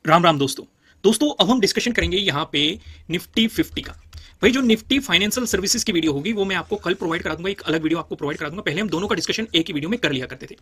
राम राम दोस्तों। अब हम डिस्कशन करेंगे यहाँ पे निफ्टी 50 का। भाई जो निफ्टी फाइनेंशियल सर्विसेज की वीडियो होगी वो मैं आपको कल प्रोवाइड करा दूंगा, एक अलग वीडियो आपको प्रोवाइड करा दूंगा। पहले हम दोनों का डिस्कशन एक ही वीडियो में कर लिया करते थे।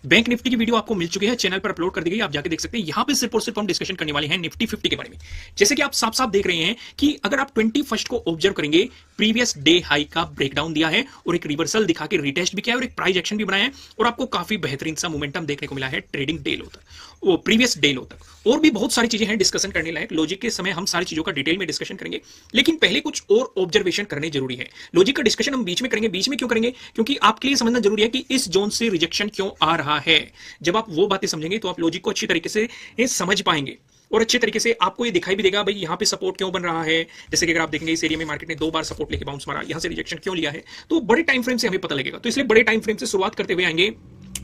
बैंक निफ्टी की वीडियो आपको मिल चुकी है, चैनल पर अपलोड कर दी गई, आप जाके देख सकते हैं। यहाँ पे सिर्फ और सिर्फ हम डिस्कशन करने वाले हैं निफ्टी 50 के बारे में। जैसे कि आप साफ साफ देख रहे हैं कि अगर आप 21 को ऑब्जर्व करेंगे, प्रीवियस डे हाई का ब्रेकडाउन दिया है और एक रिवर्सल दिखा के रिटेस्ट भी किया है और एक प्राइस एक्शन भी बनाया है और आपको काफी बेहतरीन सा मोमेंटम देखने को मिला है ट्रेडिंग डे लो तक, वो प्रीवियस डे लो तक। और भी बहुत सारी चीजें हैं डिस्कशन करने लायक। लॉजिक के समय हम सारी चीजों का डिटेल में डिस्कशन करेंगे, लेकिन पहले कुछ और ऑब्जर्वेशन करने जरूरी है। लॉजिक का डिस्कशन हम बीच में करेंगे। बीच में क्यों करेंगे? क्योंकि आपके लिए समझना जरूरी है कि इस जोन से रिजेक्शन क्यों आ रहा है। जब आप वो बातें समझेंगे तो आप लॉजिक को अच्छी तरीके से समझ पाएंगे और अच्छे तरीके से आपको ये दिखाई भी देगा भाई यहाँ पे सपोर्ट क्यों बन रहा है। जैसे कि अगर आप देखेंगे इस एरिया में मार्केट ने 2 बार सपोर्ट लेके बाउंस मारा, यहाँ से रिजेक्शन क्यों लिया है, तो बड़े टाइम फ्रेम से हमें पता लगेगा। तो इसलिए बड़े टाइम फ्रेम से शुरुआत करते हुए आएंगे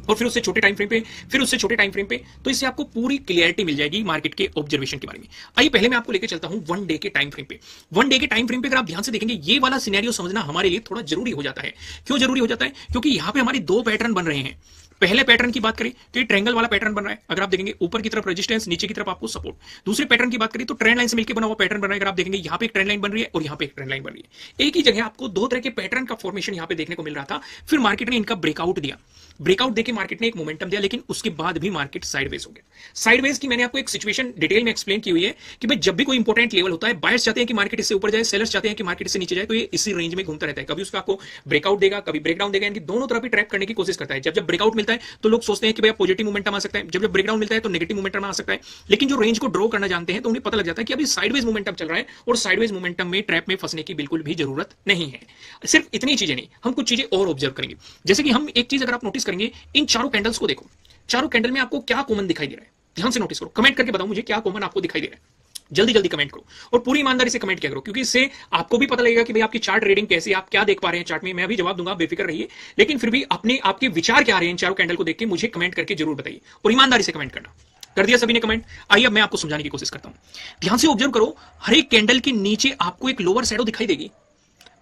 और फिर उससे छोटे टाइम फ्रेम पे, फिर उससे छोटे टाइम फ्रेम पे, तो इससे आपको पूरी क्लियरिटी मिल जाएगी मार्केट के ऑब्जर्वेशन के बारे में। आइए पहले मैं आपको लेके चलता हूं 1 डे के टाइम फ्रेम पे। 1 डे के टाइम फ्रेम पे अगर आप ध्यान से देखेंगे, ये वाला सिनेरियो समझना हमारे लिए थोड़ा जरूरी हो जाता है। क्यों जरूरी हो जाता है? क्योंकि यहां पे हमारे 2 पैटर्न बन रहे हैं। पहले पैटर्न की बात करें तो ये ट्रायंगल वाला पैटर्न बन रहा है। अगर आप देखेंगे ऊपर की तरफ रेजिस्टेंस, नीचे की तरफ आपको सपोर्ट। दूसरे पैटर्न की बात करें तो ट्रेंड लाइन से मिलकर बना हुआ पैटर्न बन रहा है। अगर आप देखेंगे यहाँ पे एक ट्रेंड लाइन बन रही है और यहाँ पे एक ट्रेंड लाइन बन रही है। एक ही जगह आपको 2 तरह के पैटर्न का फॉर्मेशन यहाँ पे देखने को मिल रहा था। फिर मार्केट ने इनका ब्रेकआउट दिया, ब्रेकआउट देके मार्केट ने एक मोमेंटम दिया, लेकिन उसके बाद भी मार्केट साइडवेज हो गया। साइडवेज की मैंने आपको एक सिचुएशन डिटेल में एक्सप्लेन की हुई है कि भाई जब भी कोई इंपॉर्टेंट लेवल होता है, बायर्स चाहते हैं कि मार्केट इससे ऊपर जाए, सेलर्स चाहते हैं कि मार्केट इससे नीचे जाए, तो ये इसी रेंज में घूमता रहता है। कभी उसका आपको ब्रेकआउट देगा, कभी ब्रेकडाउन देगा, यानी दोनों तरफ ही ट्रैप करने की कोशिश करता है। जब ब्रेकआउट मिलता है तो लोग सोचते हैं कि भाई पॉजिटिव मोमेंटम आ सकता है, जब ब्रेकडाउन मिलता है तो नेगेटिव मोमेंटम आ सकता है। लेकिन जो रेंज को ड्रॉ करना जानते हैं तो उन्हें पता लग जाता है कि अभी साइडवेज मोमेंटम चल रहा है और साइडवेज मोमेंटम में ट्रैप में फंसने की बिल्कुल भी जरूरत नहीं है। सिर्फ इतनी चीजें नहीं, हम कुछ चीजें और ऑब्जर्व करेंगे। जैसे कि हम एक चीज अगर आप नोटिस करेंगे, इन चारों कैंडल्स को देखो, चारों कैंडल में आपको क्या कॉमन दिखाई दे रहा है? ध्यान से नोटिस करो, कमेंट करके बताओ मुझे क्या कॉमन आपको दिखाई दे रहा है। जल्दी जल्दी कमेंट करो और पूरी ईमानदारी से कमेंट किया करो, क्योंकि इससे आपको भी पता लगेगा कि भाई आपकी चार्ट रीडिंग कैसी है, आप क्या देख पा रहे हैं चार्ट में। मैं भी जवाब दूंगा, बेफिक्र रहिए, लेकिन फिर भी अपने आपके विचार क्या आ रहे हैं इन चारों कैंडल को देख के मुझे कमेंट करके जरूर बताइए और ईमानदारी से कमेंट करना। कर दिया सभी ने कमेंट? आइए अब मैं आपको समझाने की कोशिश करता हूं। ध्यान से ऑब्जर्व करो, हर एक कैंडल के नीचे आपको एक लोअर शैडो दिखाई देगी।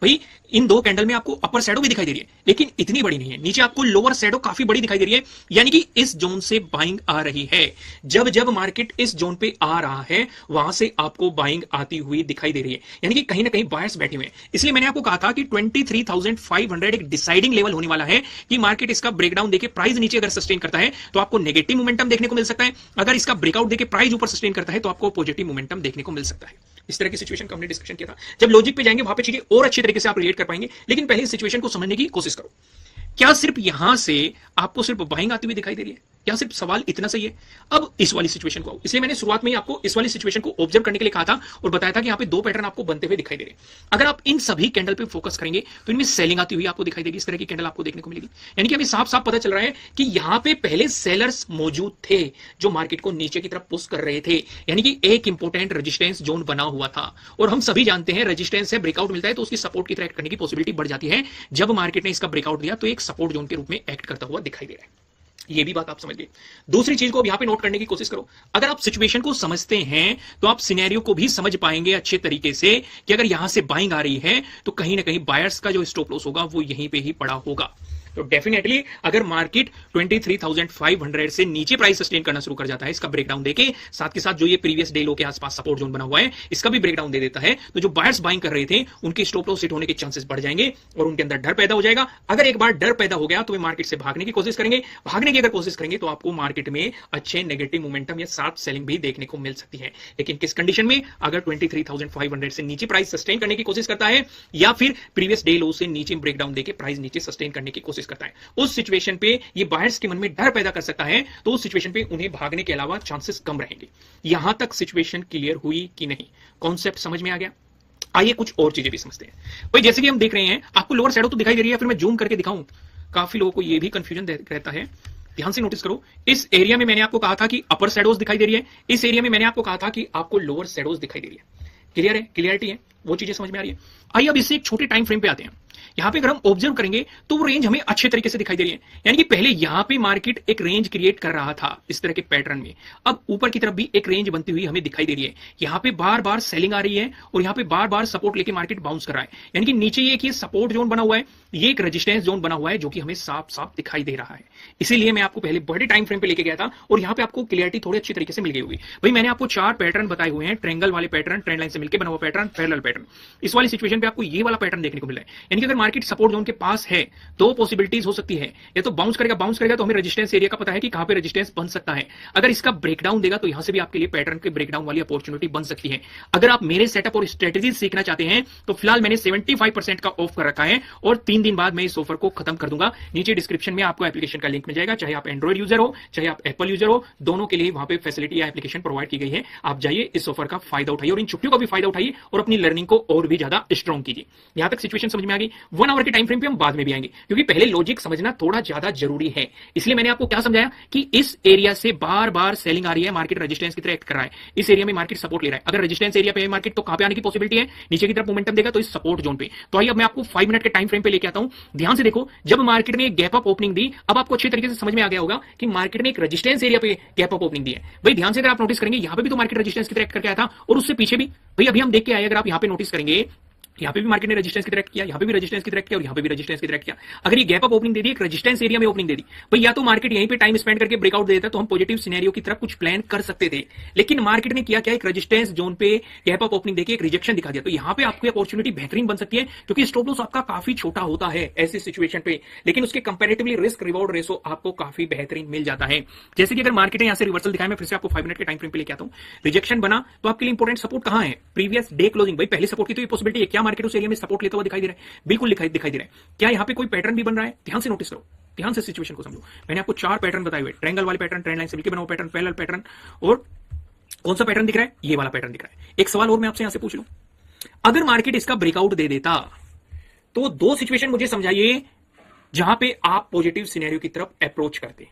भाई इन 2 कैंडल में आपको अपर शैडो भी दिखाई दे रही है, लेकिन इतनी बड़ी नहीं है। नीचे आपको लोअर शैडो काफी बड़ी दिखाई दे रही है, यानी कि इस जोन से बाइंग आ रही है। जब जब मार्केट इस जोन पे आ रहा है, वहां से आपको बाइंग आती हुई दिखाई दे रही है, यानी कि कहीं ना कहीं बायर्स बैठे हुए हैं। इसलिए मैंने आपको कहा था कि 23,500 एक डिसाइडिंग लेवल होने वाला है कि मार्केट इसका ब्रेकडाउन देके प्राइस नीचे अगर सस्टेन करता है तो आपको नेगेटिव मोमेंटम देखने को मिल सकता है। अगर इसका ब्रेकआउट देके प्राइस ऊपर सस्टेन करता है तो आपको पॉजिटिव मोमेंटम देखने को मिल सकता है। इस तरह की सिचुएशन का हमने डिस्कशन किया था। जब लॉजिक पे जाएंगे वहां पे चीजें और अच्छी तरीके से आप रिलेट कर पाएंगे, लेकिन पहले इस सिचुएशन को समझने की कोशिश करो। क्या सिर्फ यहां से आपको सिर्फ बाइंग आती हुई दिखाई दे रही है? क्या सिर्फ सवाल इतना सही है? अब इस वाली सिचुएशन को आओ। इसलिए मैंने शुरुआत में ही आपको इस वाली सिचुएशन को ऑब्जर्व करने के लिए कहा था और बताया था कि यहाँ पे 2 पैटर्न आपको बनते हुए दिखाई दे रहे हैं। अगर आप इन सभी कैंडल पे फोकस करेंगे तो इनमें सेलिंग आती हुई आपको दिखाई देगी। इस तरह की कैंडल आपको देखने को मिलेगी, यानी कि अभी साफ साफ पता चल रहा है कि यहाँ पे पहले सेलर्स मौजूद थे जो मार्केट को नीचे की तरफ पुश कर रहे थे, यानी कि एक इंपॉर्टेंट रेजिस्टेंस जोन बना हुआ था। और हम सभी जानते हैं रेजिस्टेंस से ब्रेकआउट मिलता है तो उसकी सपोर्ट की तरह एक्ट करने की पॉसिबिलिटी बढ़ जाती है। जब मार्केट ने इसका ब्रेकआउट दिया तो एक सपोर्ट जोन के रूप में एक्ट करता हुआ दिखाई दे रहा है। ये भी बात आप समझ गए। दूसरी चीज को अब यहां पे नोट करने की कोशिश करो। अगर आप सिचुएशन को समझते हैं तो आप सिनेरियो को भी समझ पाएंगे अच्छे तरीके से कि अगर यहां से बाइंग आ रही है तो कहीं ना कहीं बायर्स का जो स्टॉप लॉस होगा वो यहीं पे ही पड़ा होगा। तो डेफिनेटली अगर मार्केट 23,500 से नीचे प्राइस सस्टेन करना शुरू कर जाता है, इसका ब्रेकडाउन देके, साथ के साथ जो ये प्रीवियस डे लो के आसपास सपोर्ट जोन बना हुआ है इसका भी ब्रेकडाउन दे देता है, तो जो बायर्स बाइंग कर रहे थे उनके स्टॉप लॉस हिट होने के चांसेस बढ़ जाएंगे और उनके अंदर डर पैदा हो जाएगा। अगर एक बार डर पैदा हो गया तो वे मार्केट से भागने की कोशिश करेंगे। भागने की अगर कोशिश करेंगे तो आपको मार्केट में अच्छे नेगेटिव मोमेंटम या शार्प सेलिंग भी देखने को मिल सकती है। लेकिन किस कंडीशन में? अगर 23,500 से नीचे प्राइस सस्टेन करने की कोशिश करता है या फिर प्रीवियस डे लो से नीचे ब्रेकडाउन देके प्राइस नीचे सस्टेन करने की कोशिश करता है। उस सिचुएशन पे ये बायर्स के मन में डर पैदा कर सकता है, तो उस सिचुएशन पे उन्हें भागने के अलावा चांसेस कम रहेंगे। यहां तक सिचुएशन क्लियर हुई कि नहीं? कॉन्सेप्ट समझ में आ गया? आइए कुछ और चीजें भी समझते हैं। भाई जैसे कि हम देख रहे हैं, आपको लोअर शैडो तो दिखाई दे रही है, फिर मैं जूम करके दिखाऊं, काफी लोगों को यह भी कंफ्यूजन रहता है। ध्यान से नोटिस करो, इस एरिया में मैंने आपको कहा था कि अपर शैडोज दिखाई दे रही है, इस एरिया में मैंने आपको कहा था कि आपको लोअर शैडोज दिखाई दे रही है। क्लियर है? क्लियरिटी है? वो चीजें समझ में आ रही है? आइए अब इससे एक छोटे टाइम फ्रेम पे आते हैं। यहां पे अगर हम ऑब्जर्व करेंगे तो वो रेंज हमें अच्छे तरीके से दिखाई दे रही है, यानी कि पहले यहां पे मार्केट एक रेंज क्रिएट कर रहा था इस तरह के पैटर्न में। अब ऊपर की तरफ भी एक रेंज बनती हुई हमें दिखाई दे रही है। यहां पे बार बार सेलिंग आ रही है और यहां पे बार बार सपोर्ट लेके मार्केट बाउंस कर रहा है, यानी कि नीचे ये सपोर्ट जोन बना हुआ है, ये एक रेजिस्टेंस जोन बना हुआ है जो कि हमें साफ साफ दिखाई दे रहा है। इसीलिए मैं आपको पहले बड़े टाइम फ्रेम पे लेके गया था और यहां पे आपको क्लियरिटी थोड़ी अच्छी तरीके से मिल गई होगी। भाई मैंने आपको 4 पैटर्न बताए हुए हैं, ट्रायंगल वाले पैटर्न, ट्रेंड लाइन से मिलकर बना हुआ पैटर्न, पैरेलल पैटर्न। इस वाली सिचुएशन पे आपको ये वाला पैटर्न देखने को मिल रहा है। यानी कि अगर मार्केट सपोर्ट जोन के पास है तो पॉसिबिलिटीज हो सकती है, या तो बाउंस करेगा तो हमें रेजिस्टेंस एरिया का पता है कि कहां पे रेजिस्टेंस बन सकता है। अगर इसका ब्रेकडाउन देगा तो यहां से भी आपके लिए पैटर्न के ब्रेकडाउन वाली अपॉर्चुनिटी बन सकती है। अगर आप मेरे सेटअप और स्ट्रेटेजी सीखना चाहते हैं तो फिलहाल मैंने 75% का ऑफ कर रखा है और 3 दिन बाद मैं इस ऑफर को खत्म कर दूंगा। नीचे डिस्क्रिप्शन में आपको एप्लीकेशन का लिंक मिल जाएगा, चाहे आप एंड्रॉइड यूजर हो चाहे आप एप्पल यूजर हो, दोनों के लिए वहां पे फैसिलिटी या एप्लीकेशन प्रोवाइड की गई है। आप जाइए, इस ऑफर का फायदा उठाइए और इन छुट्टियों का भी फायदा उठाइए और अपनी लर्निंग को और भी ज्यादा स्ट्रॉन्ग कीजिए। यहां तक सिचुएशन समझ में आ गई। 1 आवर के टाइम फ्रेम पे हम बाद में भी आएंगे क्योंकि पहले लॉजिक समझना थोड़ा ज्यादा जरूरी है। इसलिए मैंने आपको क्या समझाया कि इस एरिया से बार बार सेलिंग आ रही है, मार्केट रेजिस्टेंस की तरह एक्ट कर रहा है। इस एरिया में मार्केट सपोर्ट ले रहा है। अगर रेजिस्टेंस एरिया पे है मार्केट तो कहां पे आने की पॉसिबिलिटी है? नीचे की तरफ मोमेंटम देगा तो इस सपोर्ट जोन पे। तो आइए अब मैं आपको 5 मिनट के टाइम फ्रेम पे लेके आता हूं। ध्यान से देखो, जब मार्केट ने गैप अप ओपनिंग दी, अब आपको अच्छी तरीके से समझ में आ गया होगा कि मार्केट ने एक रेजिस्टेंस एरिया पे गैप अप ओपनिंग दी है। भाई ध्यान से अगर आप नोटिस करेंगे, यहां पे भी तो मार्केट रेजिस्टेंस की तरह एक्ट करके आया था और उससे पीछे भी। भाई अभी हम देख के आए, अगर आप यहां पे नोटिस करेंगे, यहां पे भी मार्केट ने रेजिस्टेंस की तरह किया, यहां पे भी रेजिस्टेंस की तरह किया और यहां पे भी रेजिस्टेंस की तरह किया। अगर ये गैप अप ओपनिंग दे दी, एक रेजिस्टेंस एरिया में ओपनिंग दे दी, भाई या तो मार्केट यहीं पे टाइम स्पेंड करके ब्रेकआउट दे देता तो हम पॉजिटिव सिनेरियो की तरफ कुछ प्लान कर सकते थे। लेकिन मार्केट ने किया क्या, एक रेजिस्टेंस जोन पे गैप अप ओपनिंग देके एक रिजेक्शन दिखा दिया। तो यहां पे आपकी अपॉर्चुनिटी बेहतरीन बन सकती है क्योंकि स्टॉप लॉस आपका काफी छोटा होता है ऐसी सिचुएशन पे, लेकिन उसके कंपैरेटिवली रिस्क रिवॉर्ड रेशो आपको काफी बेहतरीन मिल जाता है। जैसे कि अगर मार्केट ने यहां से रिवर्सल दिखाया, मैं फिर से आपको 5 मिनट के टाइम फ्रेम पे लेके आता हूं। रिजेक्शन बना तो आपके लिए इंपॉर्टेंट सपोर्ट कहां है? Previous day closing. भाई पहले सपोर्ट की तो ये पॉसिबिलिटी है, क्या मार्केट उस एरिया में सपोर्ट लेता हुआ दिखाई दे रहा है? बिल्कुल दिखाई दे रहा है। क्या यहां पे कोई पैटर्न भी बन रहा है? ध्यान से नोटिस करो, ध्यान से सिचुएशन को समझो। मैंने आपको 4 पैटर्न बताए हुए, ट्रायंगल वाले पैटर्न, ट्रेंड लाइन से मिलकर बना हुआ पैटर्न, पैरेलल पैटर्न, और कौन सा पैटर्न दिख रहा है? ये वाला पैटर्न दिख रहा है। एक सवाल और मैं आपसे यहां से पूछ लूं, अगर मार्केट इसका ब्रेकआउट दे देता तो 2 सिचुएशन मुझे समझाइए जहां पे आप पॉजिटिव सिनेरियो की तरफ अप्रोच करते।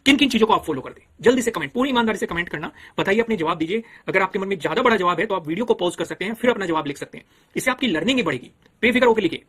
किन किन चीजों को आप फॉलो करते? जल्दी से कमेंट, पूरी ईमानदारी से कमेंट करना, बताइए, अपने जवाब दीजिए। अगर आपके मन में ज्यादा बड़ा जवाब है तो आप वीडियो को पॉज कर सकते हैं, फिर अपना जवाब लिख सकते हैं। इससे आपकी लर्निंग ही बढ़ेगी। बेफिक्र होकर लिखिए,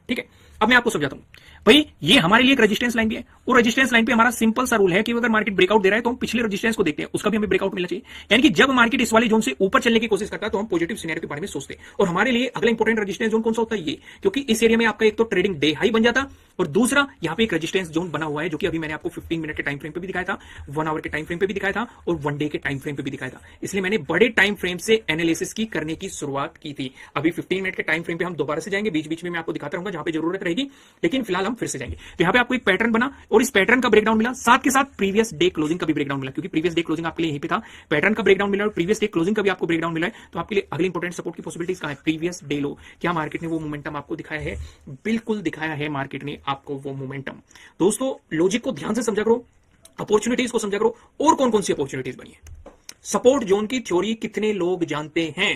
ठीक है? अब मैं आपको समझाता हूं। भाई ये हमारे लिए एक रेजिस्टेंस लाइन भी है और रेजिस्टेंस लाइन पे हमारा सिंपल सा रूल है कि अगर मार्केट ब्रेकआउट दे रहा है तो हम पिछले रेजिस्टेंस को देखते हैं, उसका भी हमें ब्रेकआउट मिलना चाहिए। यानी कि जब मार्केट इस वाले जोन से ऊपर चलने की कोशिश करता है तो हम पॉजिटिव सिनेरियो के बारे में सोचते हैं। और हमारे लिए अगला इंपॉर्टेंट रेजिस्टेंस जोन कौन सा होता है? ये, क्योंकि इस एरिया में आपका एक तो ट्रेडिंग डे हाई बन जाता और दूसरा यहां पे एक रेजिस्टेंस जोन बना हुआ है जो कि अभी मैंने आपको 15 मिनट के टाइम फ्रेम पे भी दिखाया था, 1 आवर के टाइम फ्रेम पे भी दिखाया था और 1 डे के टाइम फ्रेम पे भी दिखाया था। इसलिए मैंने बड़े टाइम फ्रेम से एनालिसिस की करने की शुरुआत की थी। अभी 15 मिनट के टाइम फ्रेम पे हम दोबारा से जाएंगे, बीच बीच में मैं आपको दिखाता रहूंगा जहां पे जरूरत रहेगी, लेकिन फिलहाल हम फिर से जाएंगे। तो यहां पे आपको एक पैटर्न बना और इस पैटर्न का ब्रेकडाउन मिला, साथ के साथ प्रीवियस डे क्लोजिंग का भी ब्रेकडाउन मिला, क्योंकि प्रीवियस डे क्लोजिंग आपके लिए यहीं पे था। पैटर्न का ब्रेकडाउन मिला और प्रीवियस डे क्लोजिंग का भी आपको ब्रेकडाउन मिला है। तो आपके लिए अगली इंपॉर्टेंट सपोर्ट की पॉसिबिलिटीज कहां है? प्रीवियस डे लो। क्या मार्केट ने वो मोमेंटम आपको दिखाया है? बिल्कुल दिखाया है मार्केट ने आपको वो मोमेंटम। दोस्तों लॉजिक को ध्यान से समझा करो, अपॉर्चुनिटीज को समझा करो। और कौन कौन सी अपॉर्चुनिटीज बनी है? सपोर्ट जोन की थ्योरी कितने लोग जानते हैं?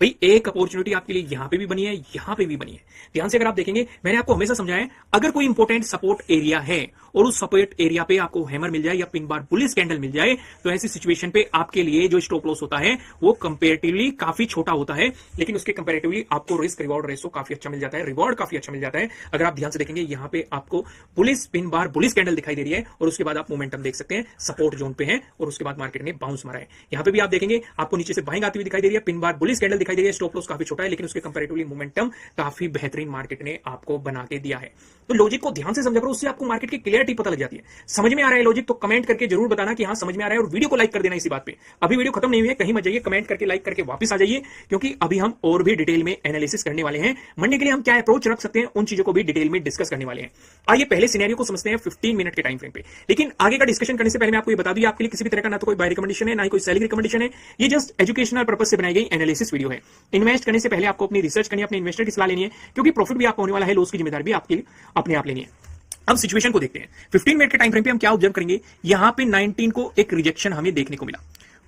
भाई एक अपॉर्चुनिटी आपके लिए यहां पे भी बनी है, यहां पे भी बनी है। ध्यान से अगर आप देखेंगे, मैंने आपको हमेशा समझाया है, अगर कोई इंपॉर्टेंट सपोर्ट एरिया है और उस सपोर्ट एरिया पे आपको हैमर मिल जाए या पिन बार बुलिश कैंडल मिल जाए तो ऐसी सिचुएशन पे आपके लिए जो स्टॉप लॉस होता है वो कंपेरेटिवली काफी छोटा होता है, लेकिन उसके कंपेरेटिवली आपको रिस्क रिवॉर्ड रेशो काफी अच्छा मिल जाता है, रिवॉर्ड काफी अच्छा मिल जाता है। अगर आप ध्यान से देखेंगे, यहां पे आपको bullish pin bar bullish candle दिखाई दे रही है और उसके बाद आप मोमेंटम देख सकते हैं, सपोर्ट जोन पे है और उसके बाद मार्केट ने बाउंस मारा है। यहां पे भी आप देखेंगे आपको नीचे से बाइंग आती हुई दिखाई दे रही है, पिन बार बुलिश कैंडल दिखाई दे रही है, स्टॉप लॉस काफी छोटा है, लेकिन उसके कंपैरेटिवली मोमेंटम काफी बेहतरीन मार्केट ने आपको बना के दिया है। तो लॉजिक को ध्यान से समझा करो, उससे आपको मार्केट की क्लियरिटी पता लग जाती है। समझ में आ रहा है लॉजिक? तो कमेंट करके जरूर बताना कि हां समझ में आ रहा है और वीडियो को लाइक कर देना इसी बात पे। अभी वीडियो खत्म नहीं हुई है, कहीं मत जाइए, कमेंट करके लाइक करके वापस आ जाइए, क्योंकि अभी हम और भी डिटेल में एनालिसिस करने वाले हैं। मंडे के लिए हम क्या अप्रोच रख सकते हैं उन चीजों को भी डिटेल में डिस्कस करने वाले हैं। आइए पहले सिनेरियो को समझते हैं 15 मिनट के टाइम फ्रेम पे। लेकिन आगे का डिस्कशन करने से पहले मैं आपको ये बता दूं, आपके लिए किसी भी तरह का ना तो कोई बाय रिकमेंडेशन है, ना ही कोई सेलिंग रिकमेंडेशन है। ये जस्ट एजुकेशनल पर्पस से बनाई गई एनालिसिस वीडियो है। इन्वेस्ट करने से पहले आपको अपनी रिसर्च करनी है, अपने इन्वेस्टर की सलाह लेनी है, क्योंकि प्रॉफिट भी आपको होने वाला है, लॉस की जिम्मेदारी भी आपके लिए अपने आप लेनी है। अब सिचुएशन को देखते हैं। 15 मिनट के टाइम फ्रेम पे हम क्या ऑब्जर्व करेंगे? यहां पे 19 को एक रिजेक्शन हमें देखने को मिला,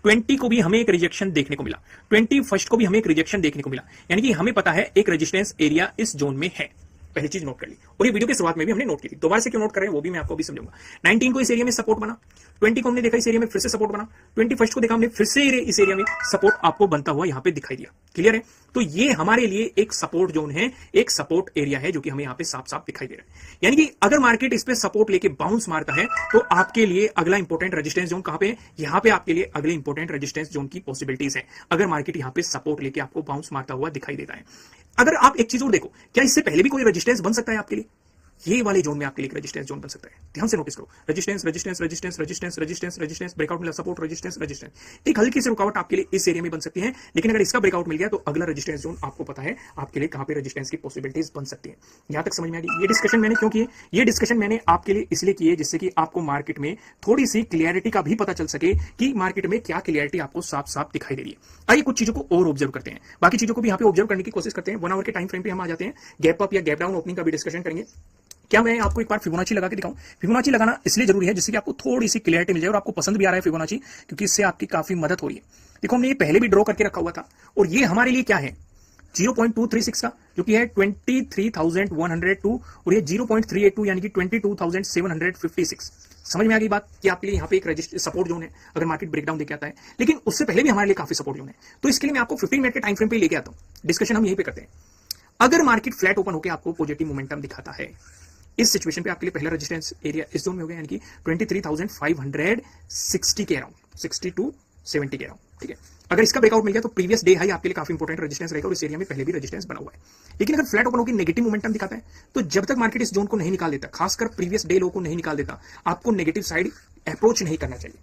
20 को भी हमें एक रिजेक्शन देखने को मिला, 21 को भी हमें एक रिजेक्शन देखने को मिला। यानी कि हमें पता है एक रेजिस्टेंस एरिया इस जोन में है। पहली चीज नोट कर ली, और ये वीडियो की शुरुआत में भी हमने नोट की थी। दोबारा से क्यों नोट कर रहे हैं वो भी मैं आपको भी समझाऊंगा। 19 को इस एरिया में सपोर्ट बना, 20 को हमने देखा इस एरिया में फिर से सपोर्ट बना, 21 को देखा हमने फिर से इस एरिया में सपोर्ट आपको बनता हुआ यहां पे दिखाई दिया। क्लियर है? तो ये हमारे लिए एक सपोर्ट जोन है, एक सपोर्ट एरिया है जो कि हमें यहां पे साफ साफ दिखाई दे रहा है। यानी कि अगर मार्केट इस पे सपोर्ट लेके बाउंस मारता है तो आपके लिए अगला इंपॉर्टेंट रेजिस्टेंस जोन कहां पे है? यहां पे आपके लिए अगले इंपॉर्टेंट रेजिस्टेंस जोन की पॉसिबिलिटीज है, अगर मार्केट यहां पे सपोर्ट लेके आपको बाउंस मारता हुआ दिखाई देता है। अगर आप एक चीज और देखो, क्या इससे पहले भी कोई रेजिस्टेंस बन सकता है आपके लिए? ये वाले जोन में आपके लिए रेजिस्टेंस जोन बन सकता है। ध्यान से नोटिस करो, resistance resistance resistance resistance resistance resistance, breakout मिला, सपोर्ट, रेजिस्टेंस रेजिस्टेंस। एक हल्की सी रुकावट आपके लिए इस एरिया में बन सकती है, लेकिन अगर इसका ब्रेकआउट मिल गया तो अगला रेजिस्टेंस जोन आपको पता है आपके लिए कहां पे रेजिस्टेंस की पॉसिबिलिटीज बन सकती है। यहां तक समझ में आ गई? ये डिस्कशन मैंने क्यों की? ये डिस्कशन मैंने आपके लिए इसलिए की है जिससे कि आपको मार्केट में थोड़ी सी क्लियरिटी का भी पता चल सके कि मार्केट में क्या क्लियरिटी आपको साफ साफ दिखाई दे रही है। आइए कुछ चीजों को और ऑब्जर्व करते हैं, बाकी चीजों को भी यहाँ पे ऑब्जर्व करने की कोशिश करते हैं। 1 आवर के टाइम फ्रेम पे हम आ जाते हैं, गैप अप या गैप डाउन ओपनिंग का भी डिस्कशन करेंगे। क्या मैं आपको एक बार फिबोनाची लगा के दिखाऊं? फिबोनाची लगाना इसलिए जरूरी है जिससे कि आपको थोड़ी सी क्लियरिटी मिल जाए, और आपको पसंद भी आ रहा है फिबोनाची, क्योंकि इससे आपकी काफी मदद हो रही है। देखो, हमने ये पहले भी ड्रॉ करके रखा हुआ था, और ये हमारे लिए क्या है? 0.236 का, जो कि है 23,102, और ये 0.382 यानी कि 22,756। समझ में आ गई बात कि आपके लिए यहाँ पे एक सपोर्ट जोन है अगर मार्केट ब्रेकडाउन देके आता है, लेकिन उससे पहले भी हमारे लिए काफी सपोर्ट जोन है। तो इसके लिए मैं आपको 15 मिनट के टाइम फ्रेम पे लेके आता हूं, डिस्कशन हम यहीं पे करते हैं। अगर मार्केट फ्लैट ओपन होकर आपको पॉजिटिव मोमेंटम दिखाता है, इस सिचुएशन पे आपके लिए पहला रेजिस्टेंस एरिया इस जोन में हो गया, यानी कि 23,560 के अराउंड, 60 to 70 के अराउंड, ठीक है। अगर इसका ब्रेकआउट मिल गया तो प्रीवियस डे हाई आपके लिए काफी इंपॉर्टेंट रेजिस्टेंस रहेगा, और इस एरिया में पहले भी रेजिस्टेंस बना हुआ है। लेकिन अगर फ्लैट ओपन होकर नेगेटिव मोमेंटम दिखाता है, तो जब तक मार्केट इस जोन को नहीं निकाल देता, खासकर प्रीवियस डे लो को नहीं निकाल देता, आपको नेगेटिव साइड अप्रोच नहीं करना चाहिए।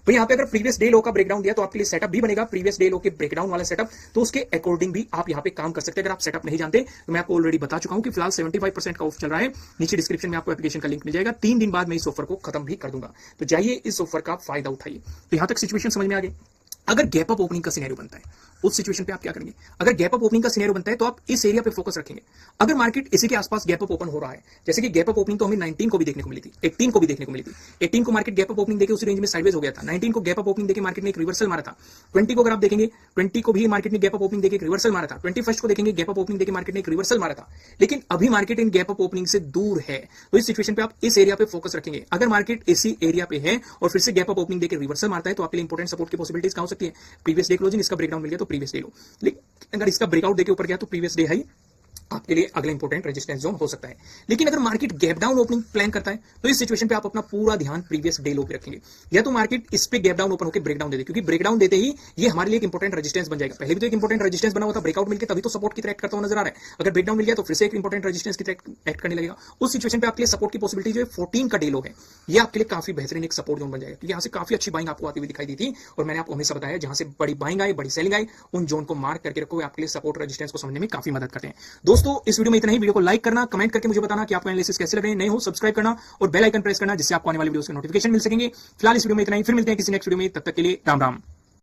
तो यहाँ पे अगर प्रीवियस डे लो का ब्रेकडाउन दिया तो आपके लिए सेटअप भी बनेगा, प्रीवियस डे लो के ब्रेकडाउन वाला सेटअप, तो उसके अकॉर्डिंग भी आप यहाँ पे काम कर सकते हैं। अगर आप सेटअप नहीं जानते तो मैं आपको ऑलरेडी बता चुका हूं कि फिलहाल 75% का ऑफ चल रहा है। नीचे डिस्क्रिप्शन में आपको एप्लीकेशन का लिंक मिल जाएगा। 3 दिन बाद मैं इस ऑफर को खत्म भी कर दूंगा, तो जाइए इस ऑफर का फायदा उठाइए। तो यहां तक सिचुएशन समझ में आ गई। अगर गैप अप ओपनिंग का सिनेरियो बनता है, उस सिचुएशन पे आप क्या करेंगे? अगर गैप अप ओपनिंग का सिनेरियो बनता है तो आप इस एरिया पे फोकस रखेंगे। अगर मार्केट इसी के आसपास गैप अप ओपन हो रहा है, जैसे कि गैप अप ओपनिंग तो हमें 19 को भी देखने को मिली थी, 18 को भी देखने को मिली थी। 18 को मार्केट गैप अप ओपनिंग देके उस रेंज में साइडवेज हो गया था। 19 को गैप अप ओपनिंग देके मार्केट ने एक रिवर्सल मारा था। 20 को अगर आप देखेंगे, 20 को भी मार्केट ने गैप अप ओपनिंग देके एक रिवर्सल मारा था। 21 को देखेंगे, गैप अप ओपनिंग देके मार्केट ने एक रिवर्सल मारा था। लेकिन अभी market in gap up opening से दूर है, तो इस सिचुएशन पे आप इस एरिया पे फोकस रखेंगे। अगर मार्केट इसी एरिया पे है और फिर से गैप अप ओपनिंग देके रिवर्सल मारता है, तो आपके लिए इंपॉर्टेंट सपोर्ट की पॉसिबिलिटीज कहां हो सकती है? प्रीवियस डे क्लोजिंग, इसका ब्रेकडाउन मिल गया तो प्रीवियस डे लो। लेकिन अगर इसका ब्रेकआउट देके ऊपर गया तो प्रीवियस डे हाई आपके लिए अगला इंपॉर्टेंट रेजिस्टेंस जोन हो सकता है। लेकिन अगर market gap down opening plan करता है, तो इस सिचुएशन पे आप अपना पूरा ध्यान प्रीवियस डे लो पे रखेंगे, या तो मार्केट इस पे गैप डाउन ओपन होकर ब्रेकडाउन दे दे, क्योंकि ब्रेकडाउन देते ही ये हमारे लिए एक इंपॉर्टेंट रेजिस्टेंस बन जाएगा। पहले भी तो एक इंपॉर्टेंट रेजिस्टेंस बना हुआ था, ब्रेकआउट मिलकर तभी तो सपोर्ट की तरह एक्ट करता हुआ नजर आ रहा है। अगर ब्रेकडाउन मिल गया तो फिर से एक इंपॉर्टेंट रेजिस्टेंस की तरह एक्ट करने लगेगा। उस सिचुएशन पे आपके लिए सपोर्ट की पॉसिबिलिटी जो है 14 का डे लो है, ये आपके लिए काफी बेहतरीन एक सपोर्ट जोन बन जाएगा, क्योंकि यहाँ से काफी अच्छी बाइंग आपको आती हुई दिखाई दी थी, और मैंने आपको हमेशा बताया जहां से बड़ी बाइंग आई, बड़ी सेलिंग आई, उन जोन को मार्क करके रखो, आपके लिए सपोर्ट रेजिस्टेंस को समझने में काफी मदद करते हैं। दोस्तों, इस वीडियो में इतना ही। वीडियो को लाइक करना, कमेंट करके मुझे बताना कि आपको एनालिसिस कैसे लग रहे हैं। नए हो सब्सक्राइब करना और बेल आइकन प्रेस करना, जिससे आपको आने वाली वीडियोस के नोटिफिकेशन मिल सकेंगे। फिलहाल इस वीडियो में इतना ही, फिर मिलते हैं किसी नेक्स्ट वीडियो में, तब तक के लिए राम राम।